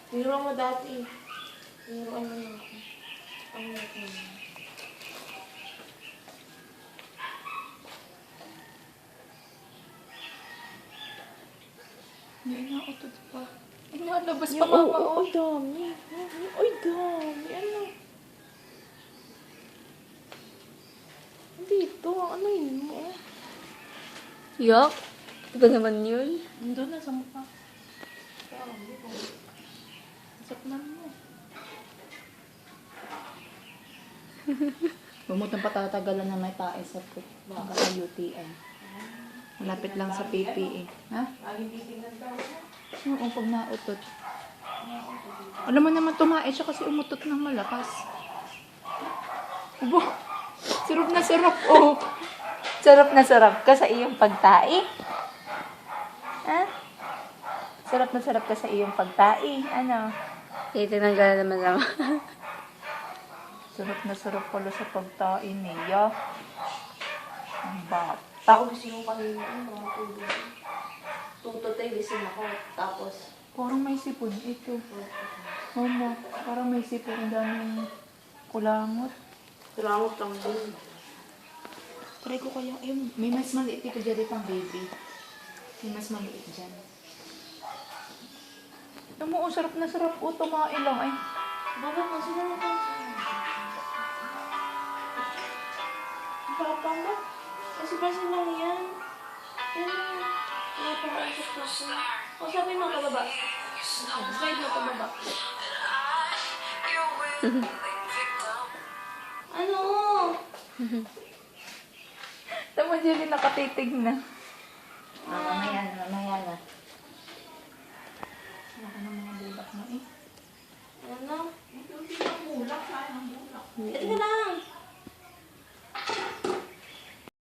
Tinuruan mo dati. Tinuruan mo na ako. Ang ulit mo. Hindi na ako to pa. Inalabas pa Yung, mama. oh, ay, dami. Ay, dami. Ano? Dito, ano yun mo? Yak? Ito naman yun. Nandun na sa mukha. Dami ko. Saknan mo. Bumutang patatagalan na may tae sa baka sa UTI. Malapit lang sa PPE. Ha? Laging titignan daw. Oo, pag nautot. Alam mo naman tumae siya kasi umutot ng malakas. Abo, sarap na sarap. Oh. Sarap na sarap ka sa iyong pagtae. Ha? Sarap na sarap ka sa iyong pagtae. Ano? Tinanggal naman lang. Sarap na sarap pala sa pagtae niya. Ang bata. Ako gising ko kanina. Ano mga tulog? Tututay, gising ako. Tapos, Parang may sipon ito. Mama, parang may sipon. Ang daming kulangot. tulangot lang din. Try ko kaya. Ayun, may mas maliit dito dyan pang baby. May mas maliit dyan. Alam mo, oh, sarap na sarap. O, tumae lang. Ay, Baba mo, sila na tayo. Papa mo? Kasi lang yan. Yan na. Wala pa ka isip na ako. O sabi mo pababa. Slide mo pababa. Ano? tama dyan yung nakatitig na. Mamaya na. Wala ka nang